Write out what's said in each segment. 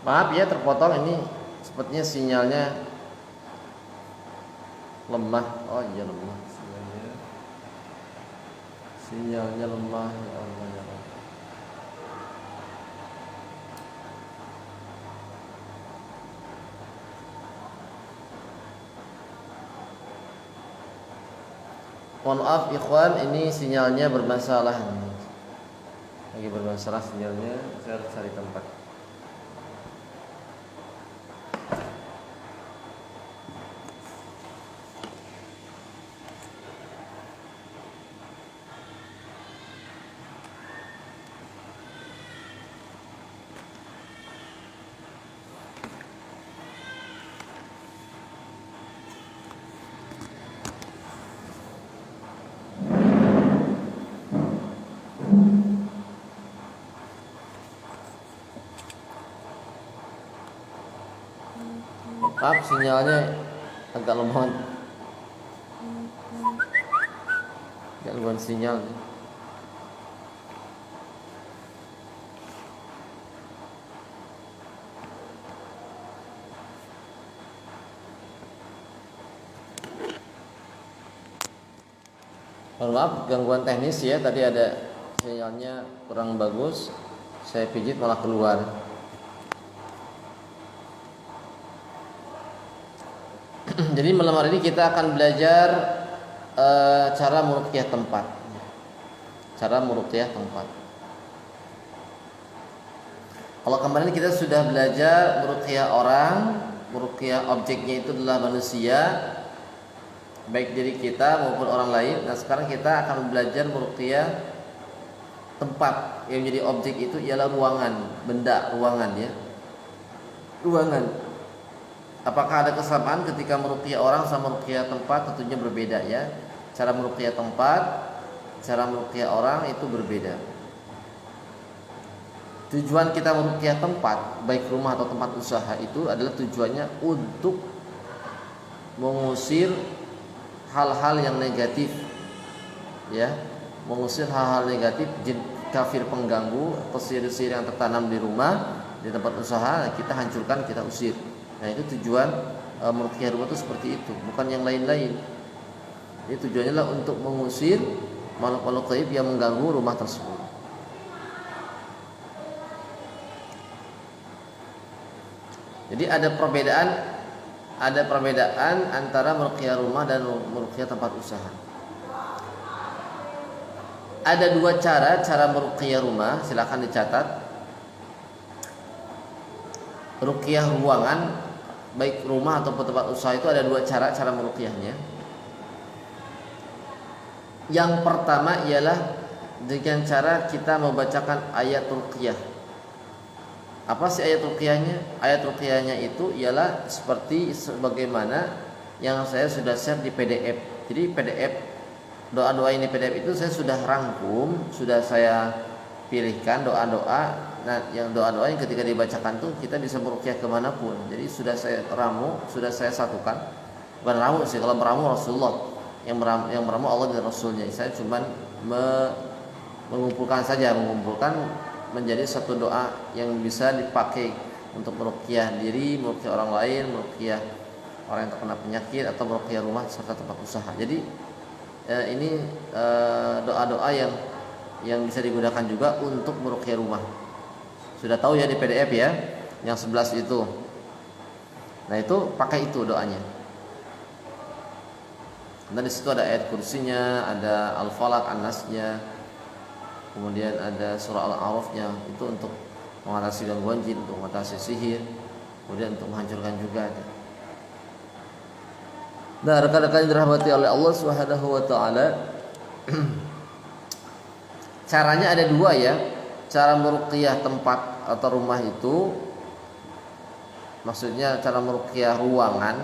Maaf ya terpotong, ini sepertinya sinyalnya lemah. Oh iya lemah sinyalnya lemah ya Allah ya Allah. Mohon maaf ikhwan, ini sinyalnya bermasalah. Lagi bermasalah sinyalnya, saya harus cari tempat. Maaf sinyalnya agak lemah. Gangguan sinyal. Mohon maaf gangguan teknis ya, tadi ada sinyalnya kurang bagus. Saya pijit malah keluar. Jadi malam hari ini kita akan belajar cara meruqyah tempat. Cara meruqyah tempat. Kalau kemarin kita sudah belajar meruqyah orang, meruqyah objeknya itu adalah manusia, baik diri kita maupun orang lain. Nah sekarang kita akan belajar meruqyah tempat yang menjadi objek itu ialah ruangan, benda, ruangan ya. Ruangan. Apakah ada kesamaan ketika meruqyah orang sama meruqyah tempat? Tentunya berbeda ya. Cara meruqyah tempat, cara meruqyah orang itu berbeda. Tujuan kita meruqyah tempat, baik rumah atau tempat usaha, itu adalah tujuannya untuk mengusir hal-hal yang negatif, ya, mengusir hal-hal negatif, jin kafir pengganggu atau sihir-sihir yang tertanam di rumah, di tempat usaha, kita hancurkan, kita usir. Nah itu tujuan meruqyah rumah itu seperti itu, bukan yang lain-lain. Jadi tujuannya adalah untuk mengusir makhluk-makhluk gaib yang mengganggu rumah tersebut. Jadi ada perbedaan antara meruqyah rumah dan meruqyah tempat usaha. Ada dua cara meruqyah rumah, silakan dicatat. Ruqyah ruangan, baik rumah ataupun tempat usaha, itu ada dua cara meruqyahnya. Yang pertama ialah dengan cara kita membacakan ayat ruqyah. Apa sih ayat ruqyahnya? Ayat ruqyahnya itu ialah seperti sebagaimana yang saya sudah share di PDF. Jadi PDF doa-doa ini, PDF itu saya sudah rangkum, sudah saya pilihkan doa-doa. Nah, yang doa-doa yang ketika dibacakan tuh kita bisa meruqyah kemanapun. Jadi sudah saya ramu, sudah saya satukan. Bukan ramu sih, kalau meramu Rasulullah, yang meramu Allah dan Rasulnya. Saya cuman mengumpulkan menjadi satu doa yang bisa dipakai untuk meruqyah diri, meruqyah orang lain, meruqyah orang yang terkena penyakit, atau meruqyah rumah serta tempat usaha. Jadi ini doa-doa yang bisa digunakan juga untuk meruqyah rumah. Sudah tahu ya di PDF ya, yang 11 itu. Nah itu pakai itu doanya. Nah di situ ada ayat kursinya, ada Al-Falaq, An-Nasnya, kemudian ada surah Al-A'rafnya, itu untuk mengatasi gangguan jin, untuk mengatasi sihir, kemudian untuk menghancurkan juga. Nah rekan-rekan yang dirahmati oleh Allah Subhanahu wa taala, caranya ada dua ya. Cara meruqyah tempat atau rumah itu, maksudnya cara meruqyah ruangan,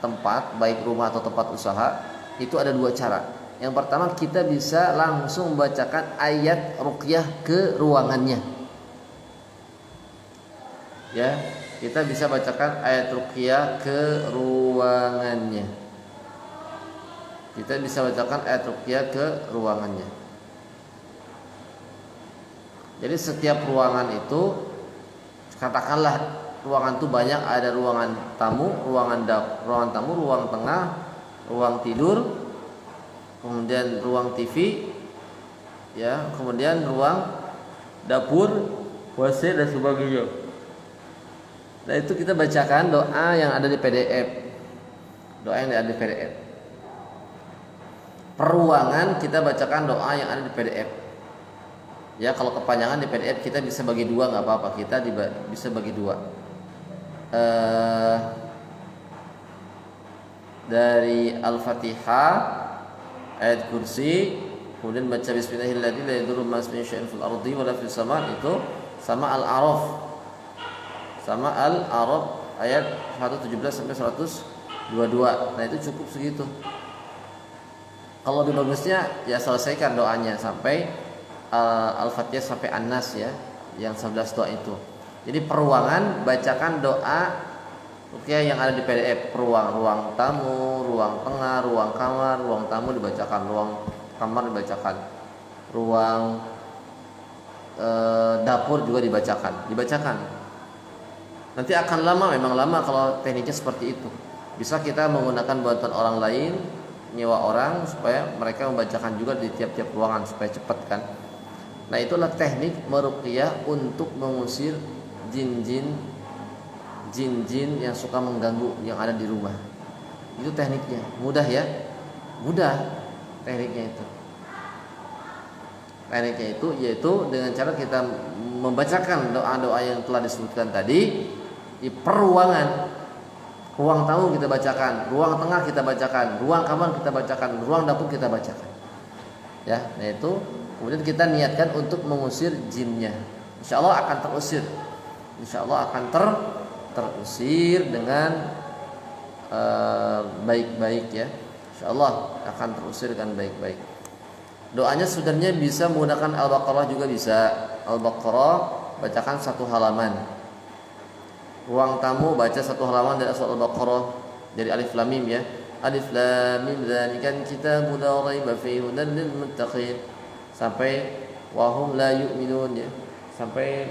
tempat, baik rumah atau tempat usaha, itu ada dua cara. Yang pertama, kita bisa langsung membacakan ayat ruqyah ke ruangannya. Ya, kita bisa bacakan ayat ruqyah ke ruangannya. Kita bisa bacakan ayat ruqyah ke ruangannya. Jadi setiap ruangan itu, katakanlah ruangan itu banyak, ada ruangan tamu, ruangan tamu, ruang tengah, ruang tidur, kemudian ruang TV, ya, kemudian ruang dapur, WC dan sebagainya. Nah itu kita bacakan doa yang ada di PDF. Doa yang ada di PDF. Per ruangan kita bacakan doa yang ada di PDF. Ya kalau kepanjangan di PDF kita bisa bagi dua, nggak apa-apa, kita bisa bagi dua. Dari Al-Fatihah, ayat kursi, kemudian baca Bismillahirrahmanirrahim la yadurru ma ismihi syai'un fil ardi wala fis sama', itu sama Al-A'raf. Sama Al-A'raf ayat 117 sampai 122. Nah itu cukup segitu. Kalau lebih bagusnya ya selesaikan doanya sampai Al-Fatihah sampai An-Nas, ya, yang 11 doa itu. Jadi peruangan bacakan doa ruqyah yang ada di PDF. Ruang tamu, ruang tengah, ruang kamar, ruang tamu dibacakan, ruang kamar dibacakan, ruang dapur juga dibacakan. Nanti akan lama, memang lama kalau tekniknya seperti itu. Bisa kita menggunakan bantuan orang lain, nyewa orang supaya mereka membacakan juga di tiap-tiap ruangan supaya cepat kan. Nah itulah teknik meruqyah untuk mengusir jin-jin yang suka mengganggu yang ada di rumah. Itu tekniknya. Mudah ya? Mudah tekniknya itu. Tekniknya itu yaitu dengan cara kita membacakan doa-doa yang telah disebutkan tadi di peruangan. Ruang tamu kita bacakan, ruang tengah kita bacakan, ruang kamar kita bacakan, ruang dapur kita bacakan. Ya, nah itu kemudian kita niatkan untuk mengusir jinnya. Insya Allah akan terusir. Insya Allah akan terusir dengan baik-baik ya. Insya Allah akan terusir dengan baik-baik. Doanya sebenarnya bisa menggunakan Al-Baqarah juga bisa. Al-Baqarah bacakan 1 halaman. Ruang tamu baca 1 halaman dari surah Al-Baqarah dari Alif Lam Mim ya. Alif Lam Mim dzalikal kitabu la raiba fihi hudan lil muttaqin sampai wahum la yu'minun ya. Sampai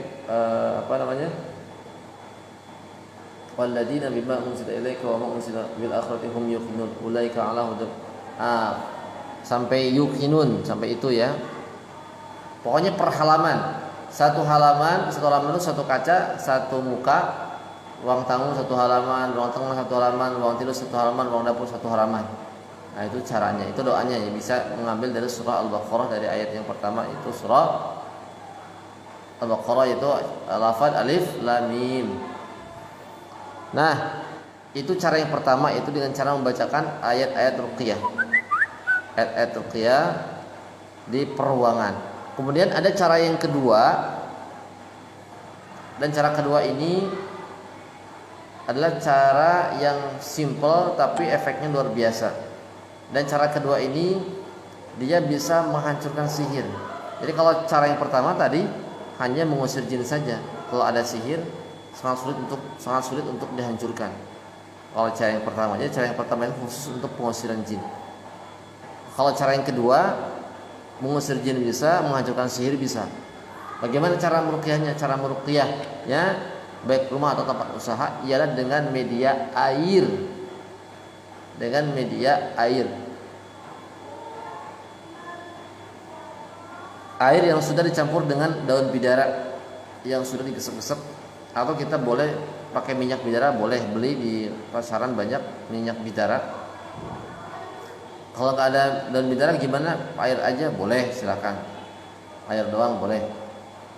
walladzina bima unzila ilaika wa ma unzila bil akhirati hum yuqinun ulaika ala hudan. Sampai yuqinun, sampai itu ya. Pokoknya per halaman. Satu halaman itu 1 kaca, 1 muka. Ruang tamu 1 halaman, ruang tengah 1 halaman, ruang tidur 1 halaman, ruang dapur 1 halaman. Nah itu caranya, itu doanya ya, bisa mengambil dari surah Al-Baqarah dari ayat yang pertama itu surah Al-Baqarah itu lafaz Alif Lam Mim. Nah itu cara yang pertama, itu dengan cara membacakan ayat-ayat ruqyah. Ayat-ayat ruqyah di peruangan. Kemudian ada cara yang kedua, dan cara kedua ini adalah cara yang simple tapi efeknya luar biasa. Dan cara kedua ini dia bisa menghancurkan sihir. Jadi kalau cara yang pertama tadi hanya mengusir jin saja. Kalau ada sihir sangat sulit untuk dihancurkan. Kalau cara yang pertama, jadi cara yang pertama itu khusus untuk pengusiran jin. Kalau cara yang kedua, mengusir jin bisa, menghancurkan sihir bisa. Bagaimana cara meruqyahnya? Cara meruqyahnya baik rumah atau tempat usaha ialah dengan media air. Dengan media air. Air yang sudah dicampur dengan daun bidara yang sudah digesek-gesek, atau kita boleh pakai minyak bidara, boleh beli di pasaran banyak minyak bidara. Kalau nggak ada daun bidara gimana? Air aja boleh, silakan. Air doang boleh.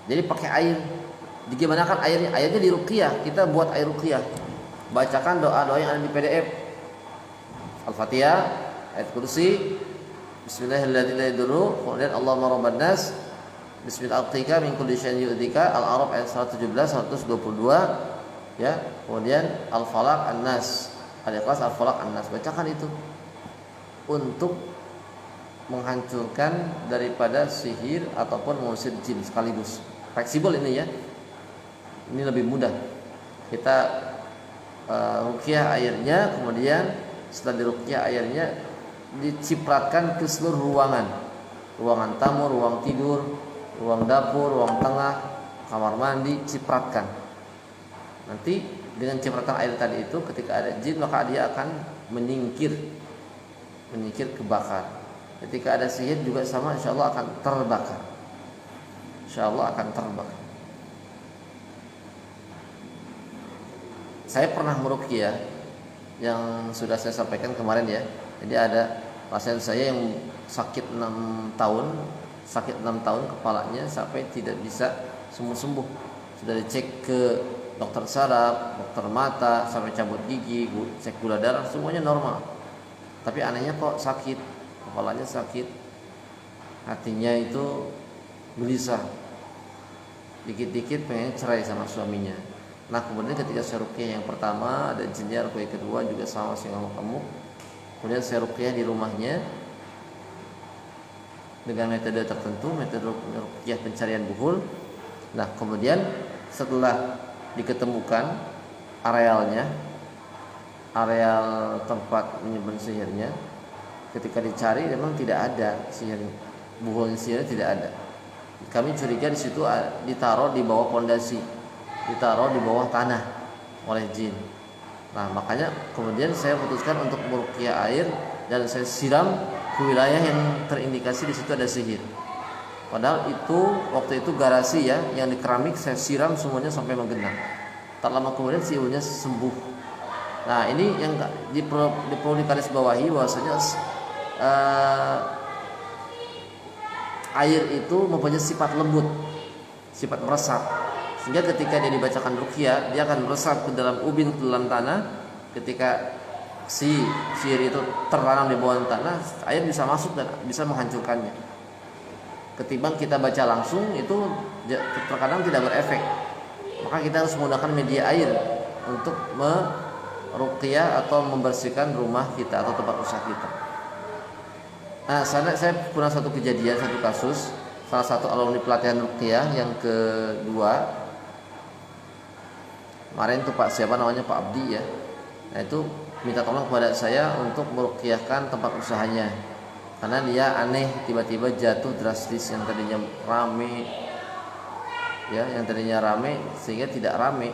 Jadi pakai air. Gimana kan airnya? Airnya di ruqyah. Kita buat air ruqyah. Bacakan doa-doa yang ada di PDF. Al-Fatihah, ayat kursi, Bismillahirrahmanirrahim, kemudian Allahumma rabban nas, Bismillahirrahmanirrahim min kulli syai'in yu'dika, Al-A'raf ayat 117 122 ya. Kemudian Al-Falaq An-Nas, Al-Ikhlas Al-Falaq An-Nas. Bacakan itu untuk menghancurkan daripada sihir ataupun mengusir jin sekaligus. Fleksibel ini ya. Ini lebih mudah. Kita ruqyah airnya, kemudian setelah diruqyah airnya dicipratkan ke seluruh ruangan. Ruangan tamu, ruang tidur, ruang dapur, ruang tengah, kamar mandi, cipratkan. Nanti dengan cipratan air tadi itu, ketika ada jin maka dia akan menyingkir kebakar. Ketika ada sihir juga sama, insya Allah akan terbakar. Insya Allah akan terbakar. Saya pernah meruqyah yang sudah saya sampaikan kemarin ya. Jadi ada pasien saya yang sakit 6 tahun kepalanya sampai tidak bisa sembuh. Sudah dicek ke dokter saraf, dokter mata, sampai cabut gigi, cek gula darah, semuanya normal. Tapi anehnya kok sakit, kepalanya sakit, hatinya itu gelisah, dikit-dikit pengen cerai sama suaminya. Nah kemudian ketika saya ruqyah yang pertama, ada jinnya, ruqyah kedua juga sama sih ngamuk-ngamuk. Kemudian saya ruqyah di rumahnya dengan metode tertentu, metode ruqyah pencarian buhul. Nah kemudian setelah diketemukan areal tempat menyimpan sihirnya, ketika dicari memang tidak ada sihir, buhulnya sihir tidak ada. Kami curiga di situ ditaruh di bawah pondasi, ditaruh di bawah tanah oleh jin. Nah makanya kemudian saya putuskan untuk meruqyah air dan saya siram ke wilayah yang terindikasi di situ ada sihir. Padahal itu waktu itu garasi ya, yang di keramik saya siram semuanya sampai menggenang. Tak lama kemudian sihirnya sembuh. Nah ini yang perlu digarisbawahi bahwasanya air itu mempunyai sifat lembut, sifat meresap, sehingga ketika dia dibacakan ruqyah dia akan meresap ke dalam ubin, ke dalam tanah. Ketika si sihir itu tertanam di bawah tanah, air bisa masuk dan bisa menghancurkannya. Ketimbang kita baca langsung itu terkadang tidak berefek. Maka kita harus menggunakan media air untuk meruqyah atau membersihkan rumah kita atau tempat usaha kita. Nah, saya pernah satu kejadian, satu kasus, salah satu alumni pelatihan ruqyah yang kedua. Kemarin tuh Pak siapa namanya, Pak Abdi ya. Nah, itu minta tolong kepada saya untuk meruqyahkan tempat usahanya. Karena dia aneh, tiba-tiba jatuh drastis, yang tadinya rame ya, yang tadinya rame sehingga tidak rame,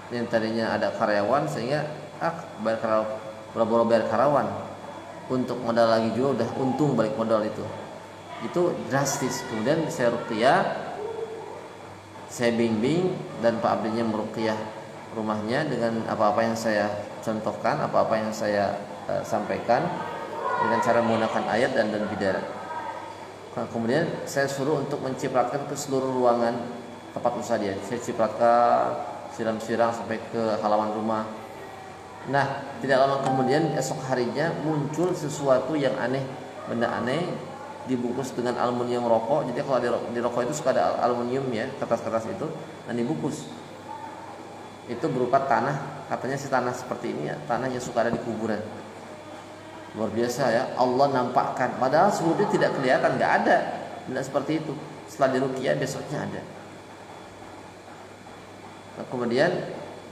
yang tadinya ada karyawan sehingga boro-boro bayar karyawan, untuk modal lagi juga udah untung balik modal itu drastis. Kemudian saya ruqyah, saya bimbing, dan Pak Abdinya meruqyah rumahnya dengan apa-apa yang saya contohkan, apa-apa yang saya sampaikan, dengan cara menggunakan ayat dan bidara. Kemudian saya suruh untuk mencipratkan ke seluruh ruangan tempat usaha dia. Saya cipratkan, siram-siram sampai ke halaman rumah. Nah, tidak lama kemudian esok harinya muncul sesuatu yang aneh, benda aneh dibungkus dengan aluminium rokok. Jadi kalau di rokok itu suka ada aluminium ya, kertas-kertas itu, dan dibungkus. Itu berupa tanah, katanya si tanah seperti ini ya, tanah yang suka ada di kuburan. Luar biasa ya, Allah nampakkan. Padahal sebelumnya tidak kelihatan, nggak ada benda seperti itu. Setelah diruqyah besoknya ada. Nah, kemudian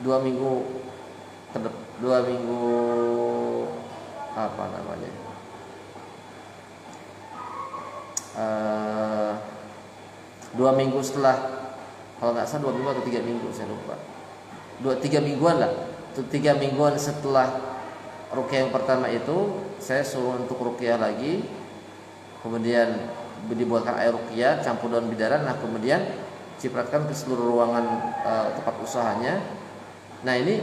2 minggu apa namanya? 2 minggu setelah, kalau nggak salah 2 minggu atau 3 minggu saya lupa. 2-3 mingguan lah. 3 mingguan setelah ruqyah yang pertama itu saya suruh untuk ruqyah lagi. Kemudian dibuatkan air ruqyah campur daun bidara. Nah kemudian cipratkan ke seluruh ruangan tempat usahanya. Nah ini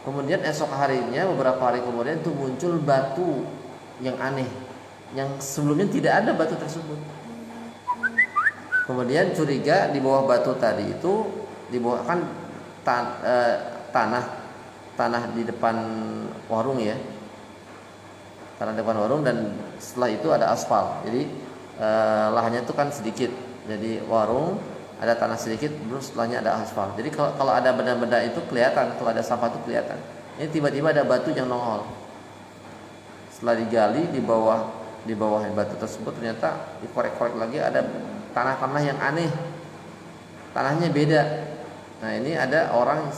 kemudian esok harinya, beberapa hari kemudian itu muncul batu yang aneh, yang sebelumnya tidak ada batu tersebut. Kemudian curiga di bawah batu tadi itu, di bawah kan tanah di depan warung ya, tanah depan warung, dan setelah itu ada aspal. Jadi lahannya itu kan sedikit, jadi warung ada tanah sedikit, terus setelahnya ada aspal. Jadi kalau ada benda-benda itu kelihatan, kalau ada sampah itu kelihatan. Ini tiba-tiba ada batu yang nongol. Setelah digali di bawah batu tersebut, ternyata dikorek-korek lagi ada tanah-tanah yang aneh, tanahnya beda. Nah ini ada orang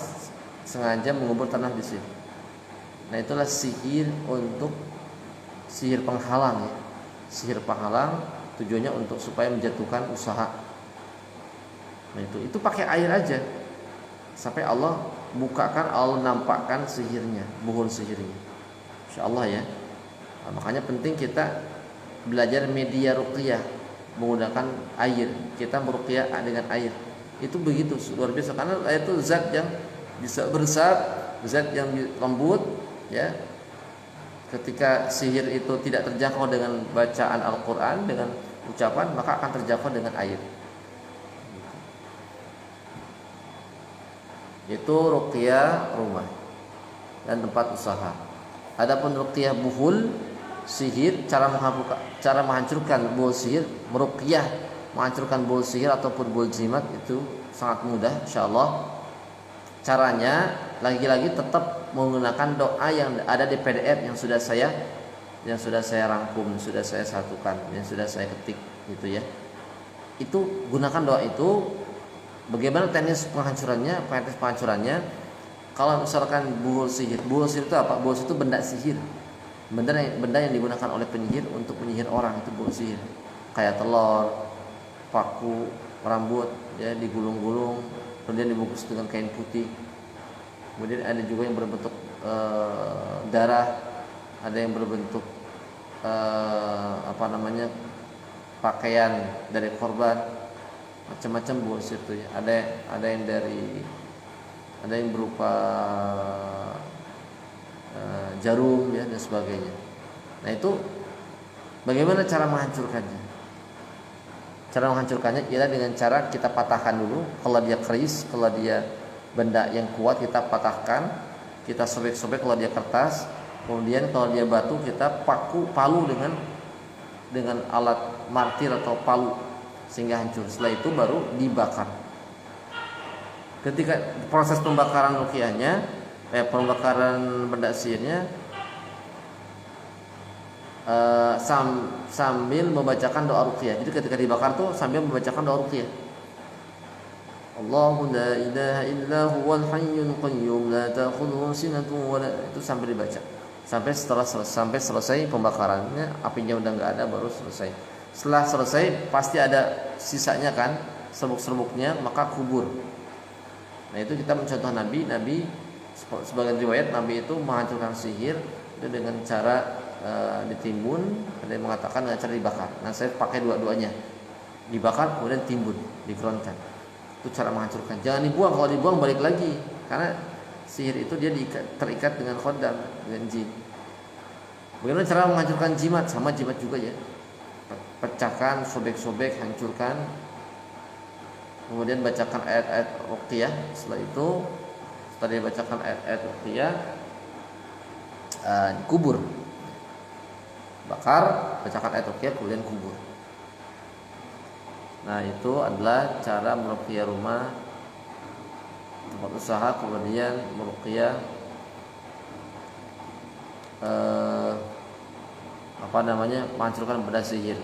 sengaja mengubur tanah di sini. Nah itulah sihir, untuk sihir penghalang ya. Sihir penghalang tujuannya untuk supaya menjatuhkan usaha. Nah itu pakai air aja. sampai Allah bukakan, Allah nampakkan sihirnya, buhul sihirnya. Insyaallah ya. Nah, makanya penting kita belajar media ruqyah menggunakan air. Kita meruqyah dengan air. Itu begitu luar biasa karena air itu zat yang bisa bersab, zat yang lembut ya. Ketika sihir itu tidak terjangkau dengan bacaan Al-Qur'an, dengan ucapan, maka akan terjangkau dengan air. Itu ruqyah rumah dan tempat usaha. Adapun ruqyah buhul sihir, cara menghancurkan buhul sihir, meruqyah menghancurkan buhul sihir ataupun buhul jimat itu sangat mudah insyaallah. Caranya lagi-lagi tetap menggunakan doa yang ada di PDF yang sudah saya rangkum, sudah saya satukan, yang sudah saya ketik gitu ya. Itu gunakan doa itu. Bagaimana teknis penghancurannya? Teknis penghancurannya, kalau misalkan buhul sihir itu apa? Buhul sihir itu benda sihir. Benda yang digunakan oleh penyihir untuk menyihir orang, itu buhul sihir. Kayak telur, paku, rambut ya digulung-gulung, kemudian dibungkus dengan kain putih. Kemudian ada juga yang berbentuk darah, ada yang berbentuk pakaian dari korban. Macam-macam buhul sihir itu ya. Ada yang berupa jarum ya dan sebagainya. Nah, itu bagaimana cara menghancurkannya? Cara menghancurkannya ialah dengan cara kita patahkan dulu. Kalau dia keris, kalau dia benda yang kuat kita patahkan, kita sobek-sobek. Kalau dia kertas, kemudian kalau dia batu kita palu dengan alat martir atau palu sehingga hancur. Setelah itu baru dibakar. Ketika proses pembakaran ruqyahnya, pembakaran benda sihirnya sambil membacakan doa ruqyah. Jadi ketika dibakar tuh sambil membacakan doa ruqyah. Allahu la ilaha illa huwal hayyul qayyum la ta'khudhuhu sinatun wa la, itu sambil dibaca. Sampai selesai pembakarannya, apinya udah enggak ada baru selesai. Setelah selesai pasti ada sisanya kan, serbuk-serbuknya, maka kubur. Nah, itu kita mencontoh Nabi sebagian riwayat Nabi itu menghancurkan sihir itu dengan cara ditimbun, ada yang mengatakan dengan cara dibakar. Nah, saya pakai dua-duanya. Dibakar kemudian timbun, dikeronkan. Itu cara menghancurkan. Jangan dibuang, kalau dibuang balik lagi. Karena sihir itu dia terikat dengan khodam, dengan jin. Bagaimana cara menghancurkan jimat? Sama jimat juga ya. Pecahkan, sobek-sobek, hancurkan. Kemudian bacakan ayat-ayat ruqyah. Setelah dia bacakan ayat-ayat ruqyah, kubur. Bakar, bacakan ayat ruqyah, kemudian kubur. Nah, itu adalah cara meruqyah rumah, tempat usaha, kemudian meruqyah menghancurkan benda sihir.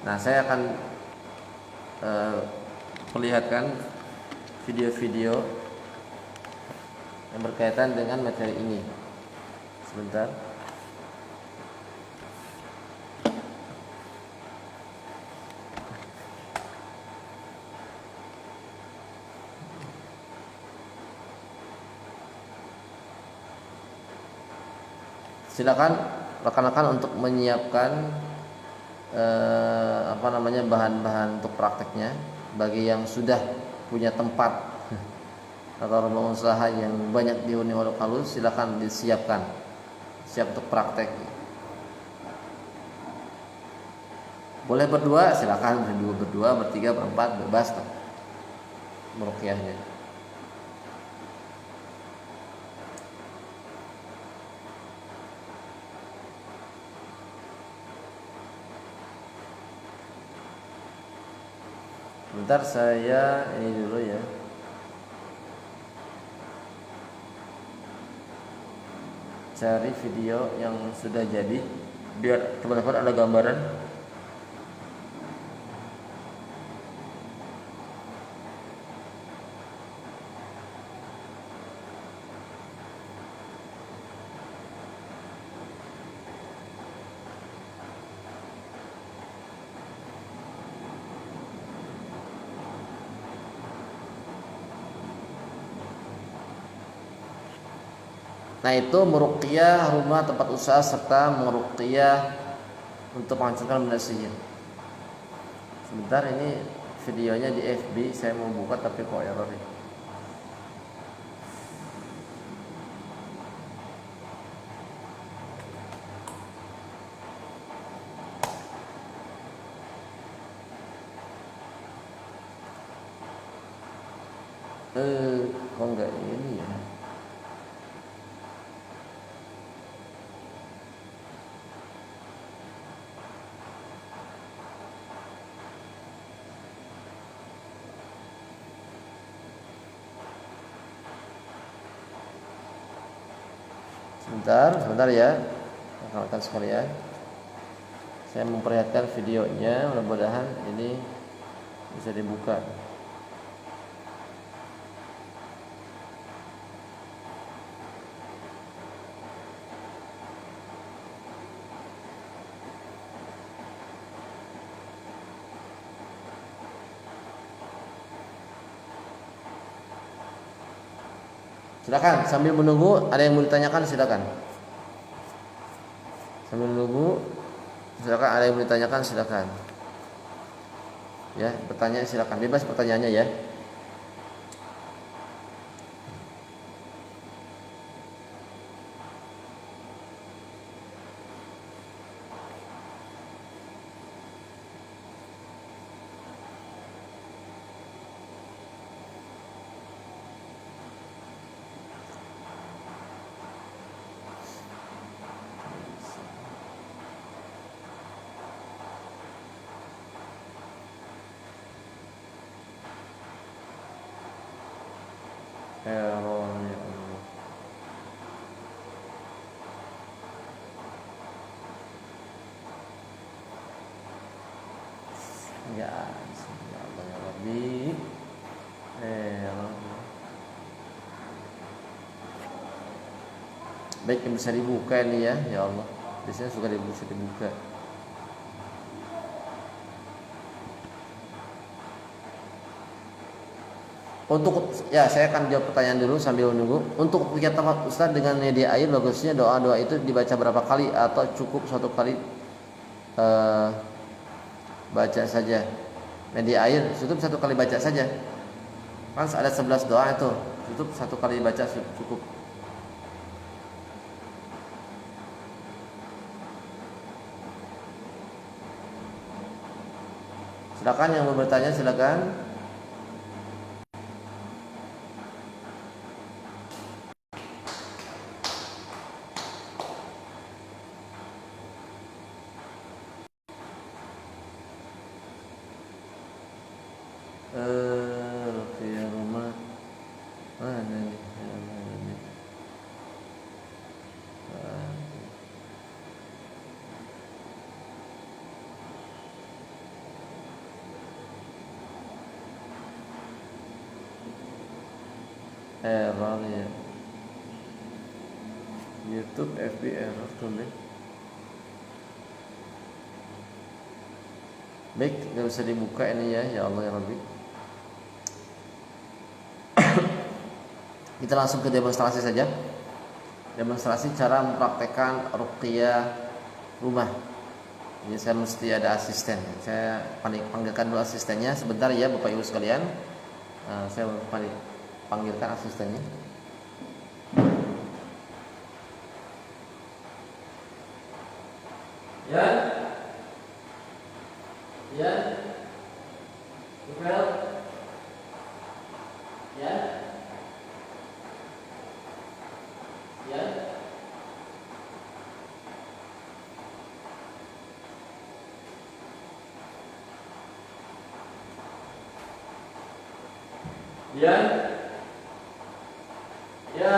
Nah, saya akan perlihatkan video-video yang berkaitan dengan materi ini. Sebentar. Silakan rekan-rekan untuk menyiapkan bahan-bahan untuk prakteknya. Bagi yang sudah punya tempat atau rumah usaha yang banyak dihuni oleh halus, silakan disiapkan, siap untuk praktek. Boleh berdua, silakan berdua, bertiga, berempat, bebas meruqyahnya. Bentar, saya ini dulu ya. Cari video yang sudah jadi biar teman-teman ada gambaran. Nah itu meruqyah rumah, tempat usaha, serta meruqyah untuk menghancurkan benda sihir. Sebentar, ini videonya di FB saya mau buka tapi kok error ya. Kok enggak ini ya? Sebentar ya, rekan-rekan sekalian. Saya memperlihatkan videonya, mudah-mudahan ini bisa dibuka. Silakan, sambil menunggu ada yang mau ditanyakan silakan. Sambil menunggu silakan, ada yang mau ditanyakan silakan. Ya, bertanya silakan, bebas pertanyaannya ya. Error ya Allah. Ya, ya Allah ya Rabbi. Error. Baik, yang bisa dibuka ini ya, ya Allah. Biasanya suka bisa dibuka. Untuk ya saya akan jawab pertanyaan dulu sambil menunggu. Untuk kegiatan Ustaz dengan media air, bagusnya doa-doa itu dibaca berapa kali atau cukup satu kali baca saja? Media air cukup satu kali baca saja. Kan ada 11 doa itu, cukup satu kali baca cukup. Silakan yang mau bertanya silakan. Ruqyah rumah mana nih? Mana nih? Error ya. YouTube FB error tuh deh. Baik, nggak bisa dibuka ini ya, ya Allah ya Rabbi. Kita langsung ke demonstrasi saja. Demonstrasi cara mempraktekkan ruqyah rumah. Jadi saya mesti ada asisten. Saya panggilkan dulu asistennya sebentar ya Bapak Ibu sekalian. Saya panggilkan asistennya. Ya, ya, Rufel, ya, ya, ya, ya.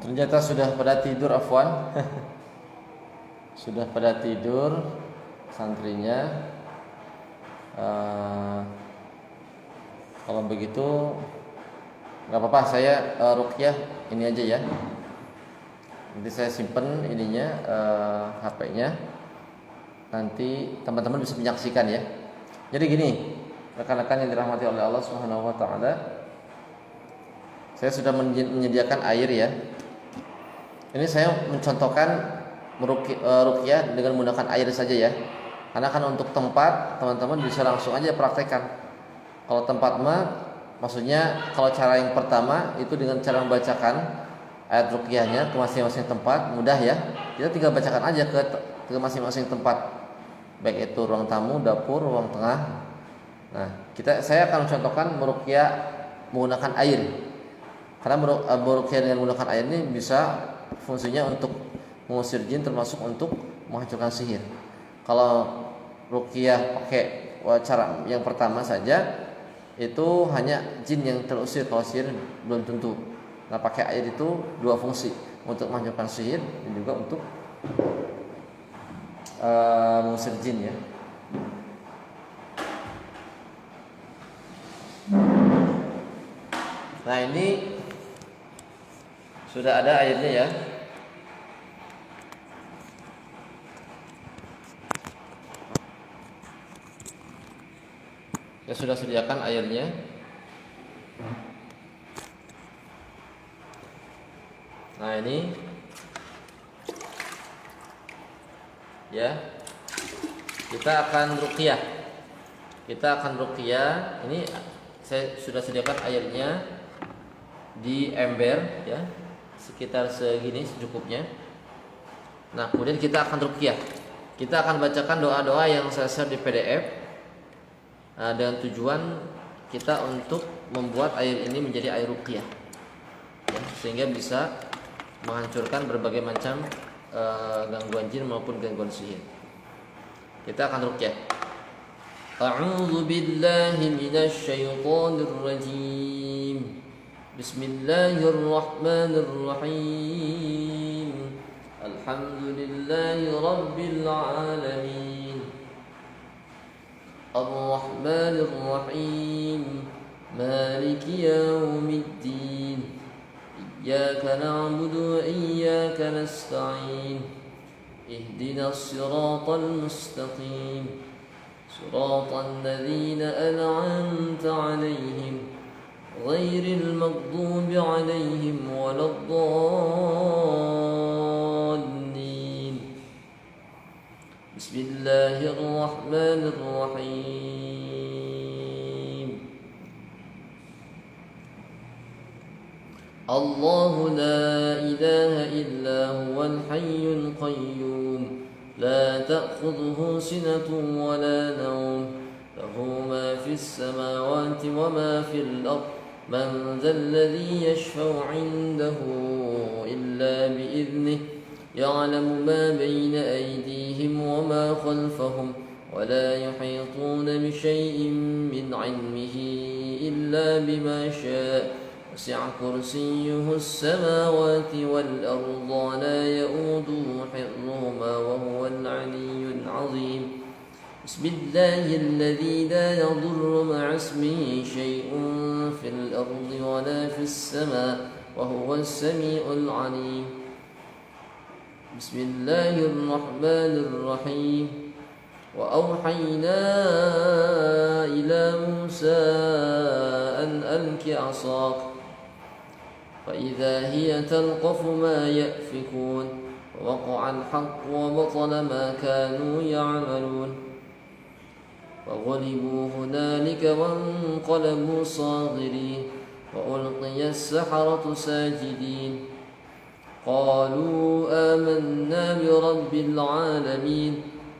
Ternyata sudah pada tidur, afwan. Sudah pada tidur santrinya. Kalau begitu nggak apa-apa, saya ruqyah ini aja ya. Nanti saya simpen ininya, HP-nya. Nanti teman-teman bisa menyaksikan ya. Jadi gini, rekan-rekan yang dirahmati oleh Allah Subhanahu wa taala, saya sudah menyediakan air ya. Ini saya mencontohkan ruqyah dengan menggunakan air saja ya. Karena kan untuk tempat teman-teman bisa langsung aja praktekkan. Kalau tempat maksudnya kalau cara yang pertama itu dengan cara membacakan ayat ruqyahnya ke masing-masing tempat, mudah ya. Kita tinggal bacakan aja ke masing-masing tempat. Baik itu ruang tamu, dapur, ruang tengah. Nah, saya akan contohkan meruqyah menggunakan air. Karena meruqyah dengan menggunakan air ini bisa fungsinya untuk mengusir jin, termasuk untuk menghancurkan sihir. Kalau ruqyah pakai cara yang pertama saja, itu hanya jin yang terusir, kalau sihir belum tentu. Nah, pakai air itu dua fungsi, untuk menghancurkan sihir dan juga untuk mengusir jin ya. Nah, ini sudah ada airnya ya. Saya sudah sediakan airnya. Nah, ini ya. Kita akan ruqyah. Ini saya sudah sediakan airnya di ember ya. Sekitar segini secukupnya. Nah, kemudian kita akan ruqyah. Kita akan bacakan doa-doa yang saya share di PDF. Dengan tujuan kita untuk membuat air ini menjadi air ruqyah ya, sehingga bisa menghancurkan berbagai macam gangguan jin maupun gangguan sihir. Kita akan ruqyah. A'udzu billahi minasy syaithanir rajim. Bismillahirrahmanirrahim. Alhamdulillahi rabbil alamin. Ar-Rahmanir Rahim. Maliki yaumiddin. Iyyaka na'budu wa iyyaka nasta'in. Ihdinas siratal mustaqim. Siratal ladzina an'amta 'alaihim ghairil maghdubi 'alaihim waladdallin. Bismillahirrahmanirrahim. Allahu la ilaha illa huwal hayyul qayyum. La ta'khudhuhu sinatun wa la nawm. Lahu ma fis samawati wa ma fil ardh. Man dhal ladhi yashfa'u 'indahu illa bi'idhnihi. يعلم ما بين أيديهم وما خلفهم ولا يحيطون بشيء من علمه إلا بما شاء وسع كرسيه السماوات والأرض لا يؤوده حفظهما وهو العلي العظيم. بسم الله الذي لا يضر مع اسمه شيء في الأرض ولا في السماء وهو السميع العليم. بسم الله الرحمن الرحيم. وأوحينا إلى موسى أن ألق عصاك فإذا هي تلقف ما يأفكون ووقع الحق وبطل ما كانوا يعملون فغلبوا هنالك وانقلبوا صاغرين وألقي السحرة ساجدين قالوا آمنا برب العالمين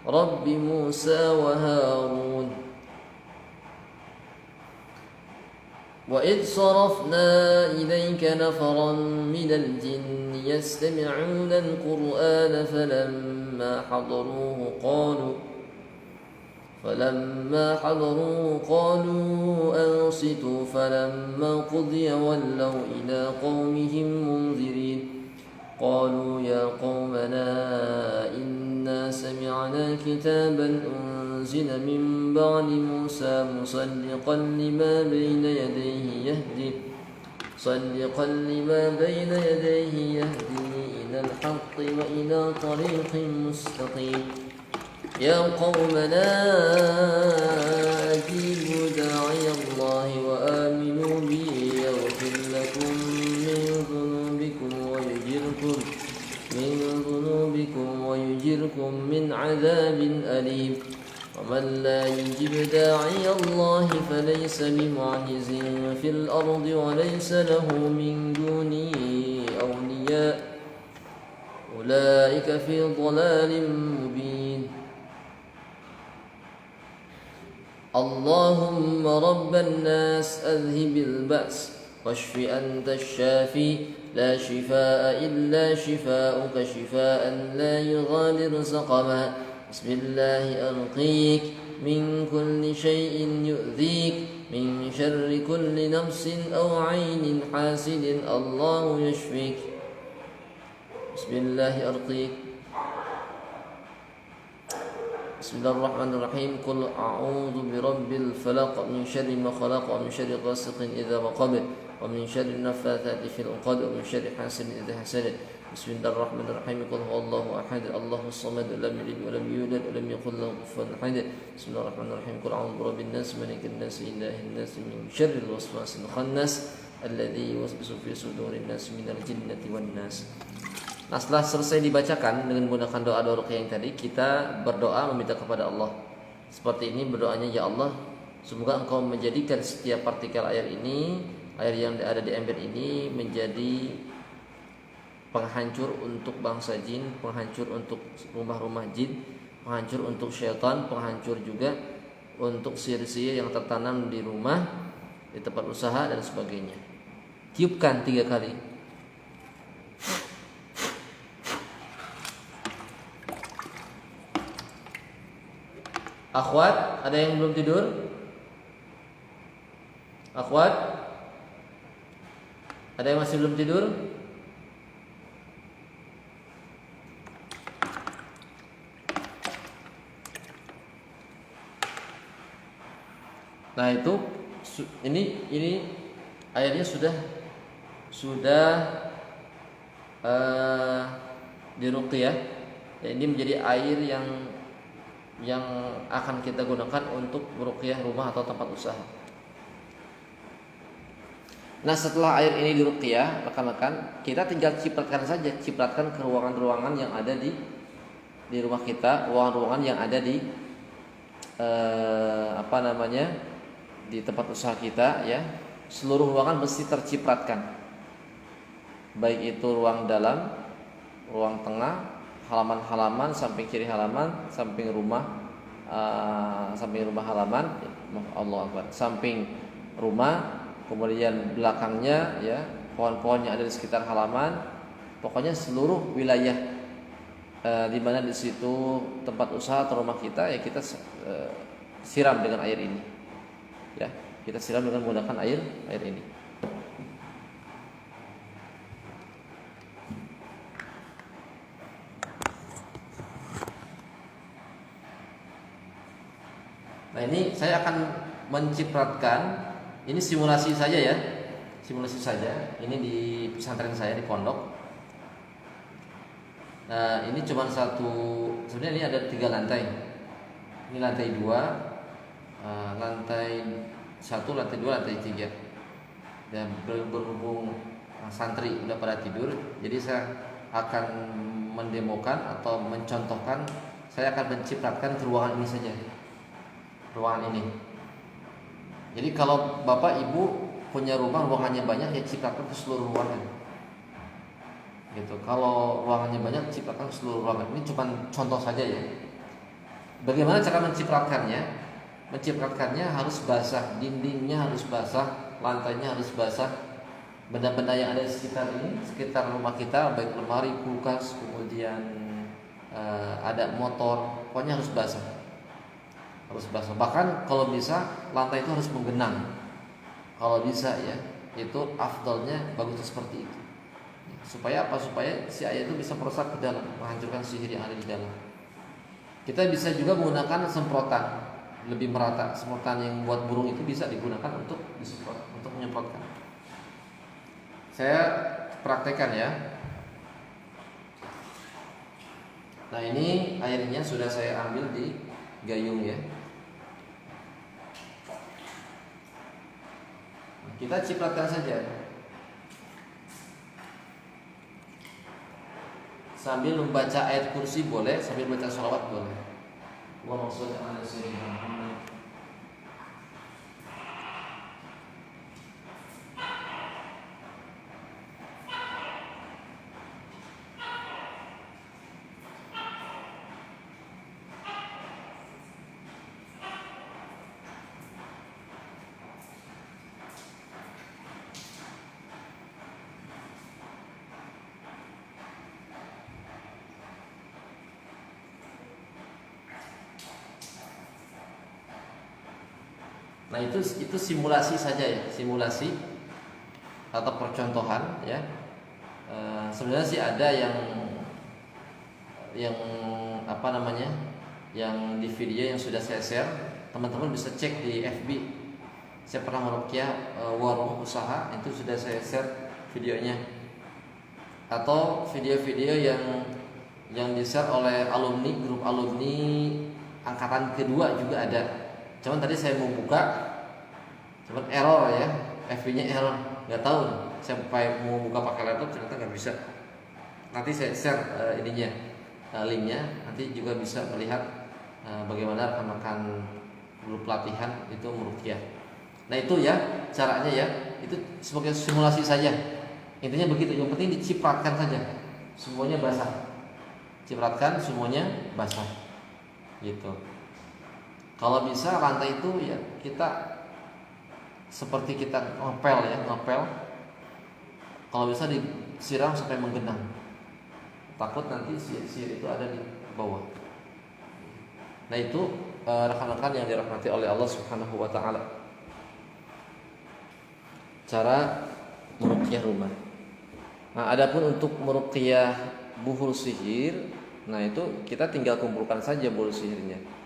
رب موسى وهارون. وإذ صرفنا إليك نفرا من الجن يستمعون القرآن فلما حضروه قالوا أنصتوا فلما قضي ولوا إلى قومهم منذرين قالوا يا قومنا إنا سمعنا كتابا أنزل من بعد موسى مصدقا لما بين يديه يهدي إلى الحق وإلى طريق مستقيم يا قومنا أجيبوا داعي الله وآمنوا به يغفر لكم ويجركم من عذاب أليم ومن لا يجب داعي الله فليس بمعجز في الأرض وليس له من دونه أولياء أولئك في ضلال مبين اللهم رب الناس أذهب البأس واشف أنت الشافي لا شفاء إلا شفاؤك شفاء لا يغادر سقما بسم الله أرقيك من كل شيء يؤذيك من شر كل نفس أو عين حاسد الله يشفيك بسم الله أرقيك بسم الله الرحمن الرحيم قل أعوذ برب الفلق من شر ما خلق ومن شر غاسق إذا وقب ومن شر النفاثات في العقد ومن شر حاسد إذا حسد بسم الله الرحمن الرحيم قل هو الله أحد الله الصمد لم يلد ولم يولد ولم يكن له كفوا أحد بسم الله الرحمن الرحيم قل أعوذ برب الناس ملك الناس إله الناس من شر الوسواس الخناس الذي يوسوس في صدور الناس من الجنة والناس. Nah, setelah selesai dibacakan dengan menggunakan doa-doa ruqyah yang tadi, kita berdoa meminta kepada Allah. Seperti ini berdoanya, ya Allah, semoga Engkau menjadikan setiap partikel air ini, air yang ada di ember ini menjadi penghancur untuk bangsa jin, penghancur untuk rumah-rumah jin, penghancur untuk syaitan, penghancur juga untuk sihir-sihir yang tertanam di rumah, di tempat usaha dan sebagainya. Tiupkan 3 kali. Akhwat, ada yang belum tidur? Akhwat, ada yang masih belum tidur? Nah itu, ini airnya sudah diruqyah. Dan ini menjadi air yang akan kita gunakan untuk meruqyah rumah atau tempat usaha. Nah, setelah air ini diruqyah, rekan-rekan, kita tinggal cipratkan ke ruangan-ruangan yang ada di rumah kita, ruangan-ruangan yang ada di di tempat usaha kita, ya. Seluruh ruangan mesti tercipratkan. Baik itu ruang dalam, ruang tengah, halaman-halaman, samping kiri halaman, samping rumah halaman, Allah Akbar, samping rumah, kemudian belakangnya, ya, pohon-pohon yang ada di sekitar halaman, pokoknya seluruh wilayah di mana di situ tempat usaha atau rumah kita, ya kita siram dengan air ini, ya, kita siram dengan menggunakan air ini. Nah, ini saya akan mencipratkan, ini simulasi saja ya, simulasi saja. Ini di pesantren saya di pondok. Nah, ini cuma sebenarnya ini ada 3 lantai. Ini lantai 2, lantai 1, lantai 2, lantai 3. Dan berhubung santri udah pada tidur, jadi saya akan mendemokan atau mencontohkan, saya akan mencipratkan ke ruangan ini saja. Ruangan ini. Jadi kalau bapak ibu punya rumah ruangannya banyak, ya ciptakan ke seluruh ruangan. Gitu. Kalau ruangannya banyak, ciptakan ke seluruh ruangan. Ini cuma contoh saja ya. Bagaimana cara mencipratkannya? Mencipratkannya harus basah, dindingnya harus basah, lantainya harus basah. Benda-benda yang ada di sekitar ini, sekitar rumah kita, baik lemari, kulkas, kemudian ada motor, pokoknya harus basah. Harus basah. Bahkan kalau bisa lantai itu harus menggenang. Kalau bisa ya, itu afdalnya bagusnya seperti itu. Supaya apa? Supaya si ayat itu bisa meresap ke dalam, menghancurkan sihir yang ada di dalam. Kita bisa juga menggunakan semprotan lebih merata. Semprotan yang buat burung itu bisa digunakan untuk disemprot, untuk menyemprotkan. Saya praktekkan ya. Nah, ini airnya sudah saya ambil di gayung ya. Kita cipratkan saja. Sambil membaca ayat kursi boleh, sambil baca sholawat boleh. Allahumma sholli ala sayyidina Muhammad. Nah, itu simulasi saja ya, simulasi atau percontohan ya. Sebenarnya sih ada yang apa namanya, yang di video yang sudah saya share, teman-teman bisa cek di FB. Saya pernah meruqyah warung usaha, itu sudah saya share videonya. Atau video-video yang di-share oleh alumni, grup alumni angkatan kedua juga ada. Cuman tadi saya mau buka, cuman error ya, FB-nya error, nggak tahu. Saya mau buka pakai laptop ternyata nggak bisa. Nanti saya share linknya, nanti juga bisa melihat bagaimana rekan-rekan grup pelatihan itu meruqyah. Nah itu ya caranya ya, itu sebagai simulasi saja. Intinya begitu, yang penting dicipratkan saja, semuanya basah. Cipratkan semuanya basah, gitu. Kalau bisa lantai itu ya kita seperti kita ngepel ya, ngepel. Kalau bisa disiram sampai menggenang. Takut nanti sihir itu ada di bawah. Nah itu rekan-rekan yang dirahmati oleh Allah Subhanahu wa taala. Cara meruqyah rumah. Nah, adapun untuk meruqyah buhul sihir, nah itu kita tinggal kumpulkan saja buhul sihirnya.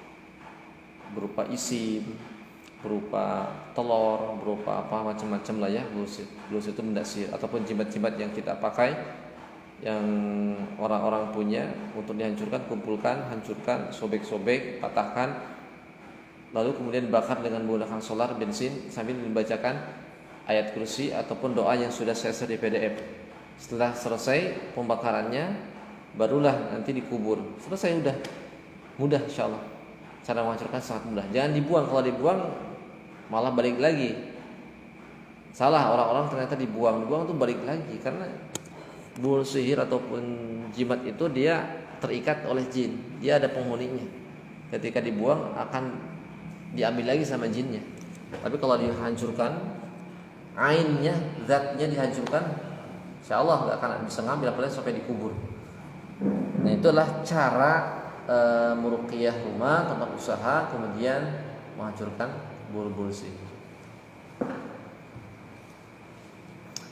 Berupa isim, berupa telur, berupa apa macam-macam lah ya. Bulus itu benda sihir ataupun jimat-jimat yang kita pakai, yang orang-orang punya untuk dihancurkan, kumpulkan, hancurkan, sobek-sobek, patahkan, lalu kemudian bakar dengan menggunakan solar, bensin, sambil membacakan ayat kursi ataupun doa yang sudah saya share di PDF. Setelah selesai pembakarannya, barulah nanti dikubur. Selesai, udah mudah insyaallah. Cara menghancurkan sangat mudah. Jangan dibuang. Kalau dibuang malah balik lagi. Salah, orang-orang ternyata dibuang tuh balik lagi, karena buhul sihir ataupun jimat itu dia terikat oleh jin. Dia ada penghuninya. Ketika dibuang akan diambil lagi sama jinnya. Tapi kalau dihancurkan, ainnya, zatnya dihancurkan, insyaallah nggak akan bisa ngambil, apalagi sampai dikubur. Nah itulah cara meruqyah rumah, tempat usaha, kemudian menghancurkan buhul sihir.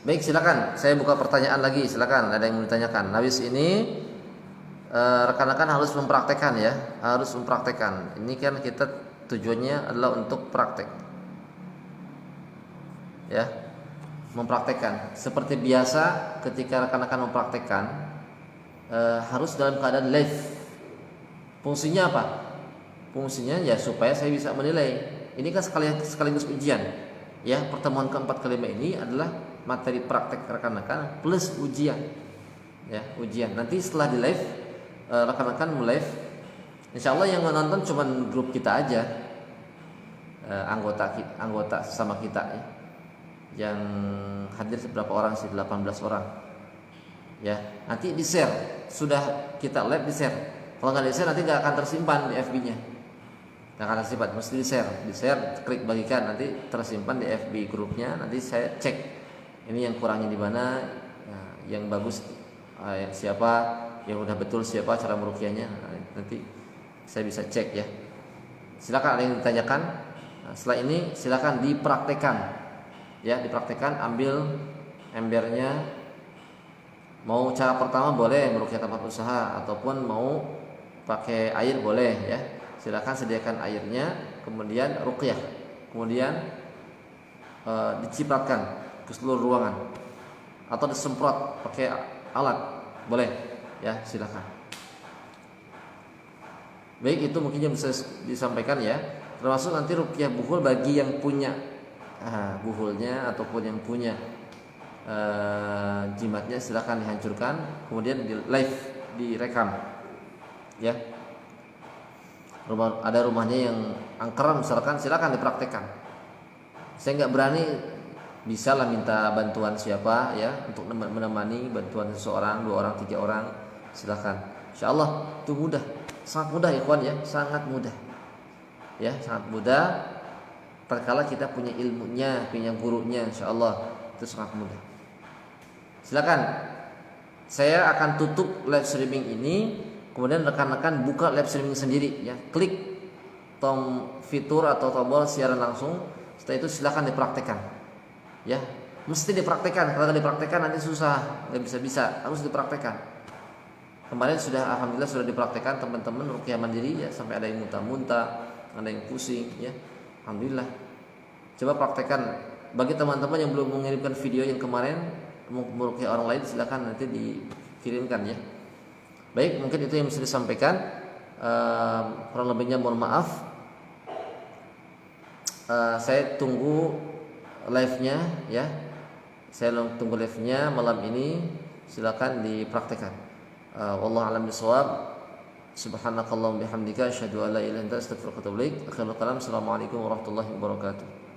Baik, silakan. Saya buka pertanyaan lagi. Silakan, ada yang mau ditanyakan. Habis ini rekan-rekan harus mempraktekkan ya, harus mempraktekkan. Ini kan kita tujuannya adalah untuk praktek. Ya. Mempraktekkan. Seperti biasa ketika rekan-rekan mempraktekkan harus dalam keadaan live. Fungsinya apa? Fungsinya ya supaya saya bisa menilai. Ini kan sekaligus ujian. Ya, pertemuan keempat kelima ini adalah materi praktek rekan-rekan plus ujian. Ya, ujian. Nanti setelah di live, rekan-rekan live. Insyaallah yang menonton cuma grup kita aja, anggota sesama kita ya. Yang hadir seberapa orang sih? 18 orang. Ya, nanti di share. Sudah kita live, di share. Kalau nggak di share nanti nggak akan tersimpan di FB-nya. Nggak akan tersimpan, mesti di share, klik bagikan, nanti tersimpan di FB grupnya. Nanti saya cek ini yang kurangnya di mana, yang bagus siapa, yang udah betul siapa cara meruqyahnya. Nanti saya bisa cek ya. Silakan ada yang ditanyakan. Setelah ini silakan dipraktekkan. Ya, dipraktekkan, ambil embernya, Mau cara pertama boleh meruqyah tempat usaha ataupun mau pakai air boleh ya. Silakan sediakan airnya, kemudian ruqyah. Kemudian dicipratkan ke seluruh ruangan atau disemprot pakai alat boleh ya, silakan. Baik, itu mungkin yang bisa disampaikan ya. Termasuk nanti ruqyah buhul bagi yang punya buhulnya ataupun yang punya jimatnya, silakan dihancurkan kemudian di live direkam ya. Ada rumahnya yang angker misalkan, silakan dipraktekkan. Saya nggak berani, bisa lah minta bantuan siapa ya untuk menemani, bantuan seseorang, 2 orang, 3 orang, silakan. Insyaallah itu mudah, sangat mudah ikhwan ya, sangat mudah ya, sangat mudah. Terkala kita punya ilmunya, punya gurunya, insyaallah itu sangat mudah. Silakan, saya akan tutup live streaming ini, kemudian rekan-rekan buka live streaming sendiri ya, klik fitur atau tombol siaran langsung. Setelah itu silakan dipraktekkan ya, mesti dipraktekkan. Kalau tidak dipraktekkan nanti susah, nggak bisa, harus dipraktekkan. Kemarin sudah, alhamdulillah sudah dipraktekkan teman-teman ruqyah mandiri ya, sampai ada yang muntah-muntah, ada yang pusing ya, alhamdulillah. Coba praktekkan. Bagi teman-teman yang belum mengirimkan video yang kemarin meruqyah orang lain, silakan nanti dikirimkan ya. Baik, mungkin itu yang bisa disampaikan. Kurang lebihnya mohon maaf. Saya tunggu live-nya ya. Saya tunggu live-nya malam ini. Silakan dipraktekkan. Wallahu a'lam bishawab. Subhanakallahumma bihamdika asyhadu an la ilaha illa anta astaghfiruka wa atubu ilaik. Akhirul kalam. Assalamualaikum warahmatullahi wabarakatuh.